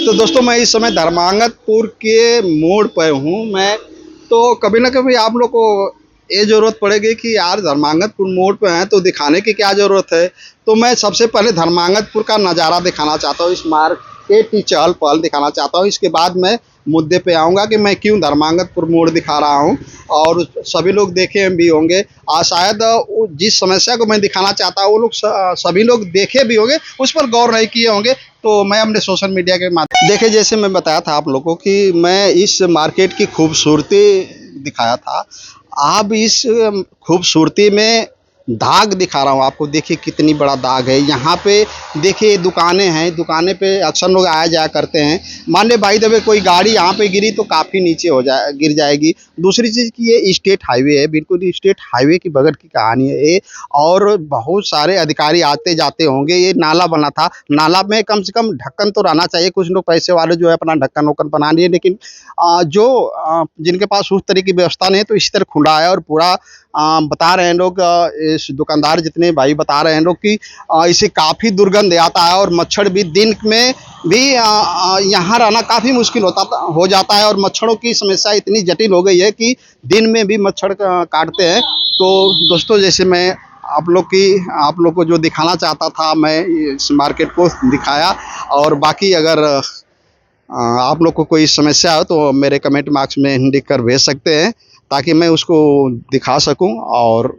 तो दोस्तों मैं इस समय धर्मांगतपुर के मोड़ पर हूँ मैं। तो कभी ना कभी आप लोग को ये ज़रूरत पड़ेगी कि यार धर्मांगतपुर मोड़ पे हैं तो दिखाने की क्या ज़रूरत है। तो मैं सबसे पहले धर्मांगतपुर का नज़ारा दिखाना चाहता हूँ, इस मार्केट की चहल पहल दिखाना चाहता हूँ। इसके बाद मैं मुद्दे पे आऊँगा कि मैं क्यों धर्मांगतपुर मोड़ दिखा रहा हूँ, और सभी लोग देखे भी होंगे। शायद जिस समस्या को मैं दिखाना चाहता हूँ वो लोग सभी लोग देखे भी होंगे, उस पर गौर नहीं किए होंगे। तो मैं अपने सोशल मीडिया के माध्यम देखिए, जैसे मैं बताया था आप लोगों को कि मैं इस मार्केट की खूबसूरती दिखाया था। अब इस खूबसूरती में दाग दिखा रहा हूँ आपको। देखिए कितनी बड़ा दाग है यहाँ पे। देखिए दुकानें हैं, दुकानें पे अक्सर लोग आया जाया करते हैं। मान ले भाई जब कोई गाड़ी यहाँ पे गिरी तो काफ़ी नीचे हो जाए, गिर जाएगी। दूसरी चीज़ कि ये स्टेट हाईवे है, बिल्कुल स्टेट हाईवे की बगल की कहानी है ये। और बहुत सारे अधिकारी आते जाते होंगे। ये नाला बना था, नाला में कम से कम ढक्कन तो रहना चाहिए। कुछ लोग पैसे वाले जो है अपना ढक्कन वक्कन बना लिए, लेकिन जिनके पास उस तरह की व्यवस्था नहीं है तो इसी तरह खुला है। और पूरा बता रहे हैं लोग, इस दुकानदार जितने भाई बता रहे हैं लोग कि इसे काफ़ी दुर्गंध आता है, और मच्छर भी दिन में भी यहाँ रहना काफ़ी मुश्किल हो जाता है। और मच्छरों की समस्या इतनी जटिल हो गई है कि दिन में भी मच्छर काटते हैं। तो दोस्तों, जैसे मैं आप लोग को जो दिखाना चाहता था, मैं इस मार्केट को दिखाया। और बाकी अगर आप लोग को कोई समस्या हो तो मेरे कमेंट बॉक्स में लिख कर भेज सकते हैं, ताकि मैं उसको दिखा सकूं और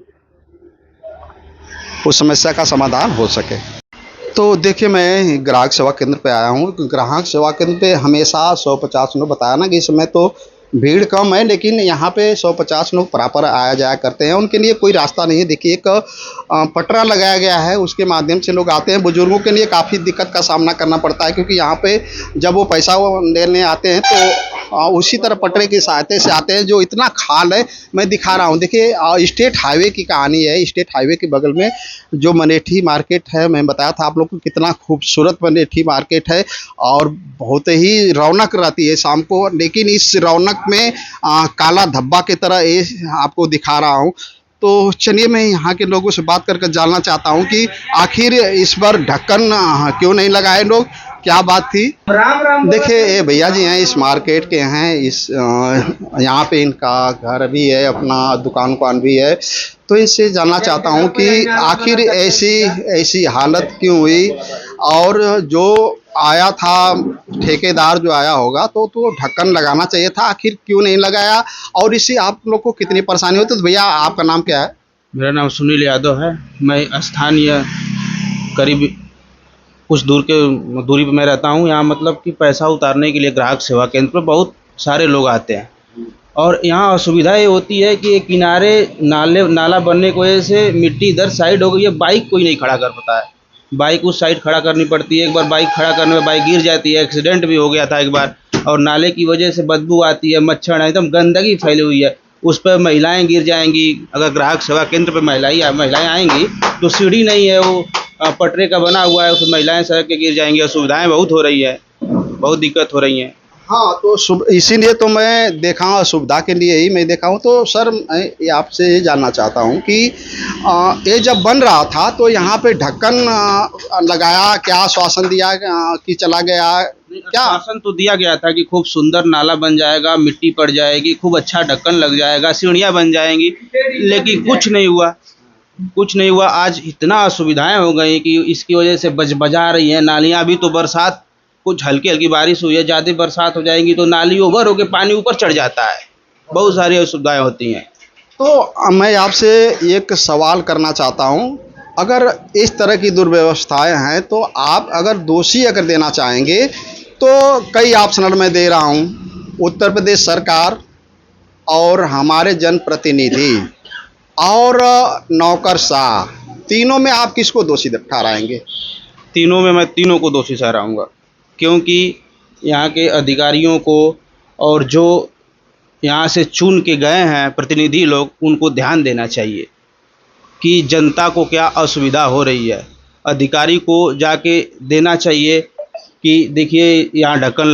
उस समस्या का समाधान हो सके। तो देखिए मैं ग्राहक सेवा केंद्र पे आया हूँ। ग्राहक सेवा केंद्र पे हमेशा 150 लोग बताया ना कि इस समय तो भीड़ कम है, लेकिन यहाँ पे 150 लोग बराबर आया जाया करते हैं। उनके लिए कोई रास्ता नहीं है। देखिए एक पटरा लगाया गया है, उसके माध्यम से लोग आते हैं। बुजुर्गों के लिए काफ़ी दिक्कत का सामना करना पड़ता है, क्योंकि यहाँ पे जब वो पैसा लेने आते हैं तो उसी तरह पटरे की सहायता से आते हैं। जो इतना खाल है मैं दिखा रहा हूँ। देखिए स्टेट हाईवे की कहानी है। स्टेट हाईवे के बगल में जो मनेठी मार्केट है, मैं बताया था आप लोग को कितना खूबसूरत मनेठी मार्केट है, और बहुत ही रौनक रहती है शाम को। लेकिन इस रौनक में काला धब्बा की तरह ये आपको दिखा रहा हूँ। तो चलिए मैं यहाँ के लोगों से बात करके जानना चाहता हूँ कि आखिर इस पर ढक्कन क्यों नहीं लगाए लोग, क्या बात थी। देखिए ये भैया जी हैं, इस मार्केट के हैं। इस यहाँ पे इनका घर भी है, अपना दुकान भी है। तो इससे जानना चाहता हूँ कि आखिर ऐसी हालत क्यों हुई, और जो आया था ठेकेदार जो आया होगा तो ढक्कन लगाना चाहिए था, आखिर क्यों नहीं लगाया, और इससे आप लोग को कितनी परेशानी होती है। तो भैया आपका नाम क्या है। मेरा नाम सुनील यादव है। मैं स्थानीय करीब कुछ दूरी पे मैं रहता हूँ। यहाँ मतलब कि पैसा उतारने के लिए ग्राहक सेवा केंद्र पर बहुत सारे लोग आते हैं, और यहाँ असुविधा ये होती है कि किनारे नाला बनने की वजह से मिट्टी इधर साइड हो गई है। बाइक कोई नहीं खड़ा कर पाता है, बाइक उस साइड खड़ा करनी पड़ती है। एक बार बाइक खड़ा करने में बाइक गिर जाती है, एक्सीडेंट भी हो गया था एक बार। और नाले की वजह से बदबू आती है, मच्छर है, एकदम गंदगी फैली हुई है। उस पर महिलाएं गिर जाएंगी। अगर ग्राहक सेवा केंद्र पर महिलाएं आएंगी तो सीढ़ी नहीं है, वो पटरे का बना हुआ है, उसमें महिलाएं सड़क के गिर जाएंगी। असुविधाएं बहुत हो रही है, बहुत दिक्कत हो रही है। हाँ, तो इसीलिए तो मैं देखा हूँ, सुविधा के लिए ही मैं देखा हूँ। तो सर मैं आपसे ये जानना चाहता हूँ कि ये जब बन रहा था तो यहाँ पे ढक्कन लगाया, क्या आश्वासन दिया कि चला गया, क्या आश्वासन तो दिया गया था कि खूब सुंदर नाला बन जाएगा, मिट्टी पड़ जाएगी, खूब अच्छा ढक्कन लग जाएगा, सीढ़ियाँ बन जाएंगी, लेकिन कुछ नहीं हुआ। आज इतना असुविधाएं हो गई कि इसकी वजह से बजा रही हैं नालियाँ भी। तो बरसात, कुछ हल्की हल्की बारिश हुई है, ज़्यादा बरसात हो जाएगी तो नाली ओवर होकर पानी ऊपर चढ़ जाता है। बहुत सारी असुविधाएं होती हैं। तो मैं आपसे एक सवाल करना चाहता हूँ। अगर इस तरह की दुर्व्यवस्थाएं हैं तो आप अगर दोषी अगर देना चाहेंगे तो कई ऑप्शनल मैं दे रहा हूँ। उत्तर प्रदेश सरकार, और हमारे जनप्रतिनिधि, और नौकरशाह, तीनों में आप किसको दोषी ठहराएंगे। तीनों में मैं तीनों को दोषी ठहराऊंगा, क्योंकि यहाँ के अधिकारियों को और जो यहाँ से चुन के गए हैं प्रतिनिधि लोग, उनको ध्यान देना चाहिए कि जनता को क्या असुविधा हो रही है। अधिकारी को जाके देना चाहिए कि देखिए यहाँ ढक्कन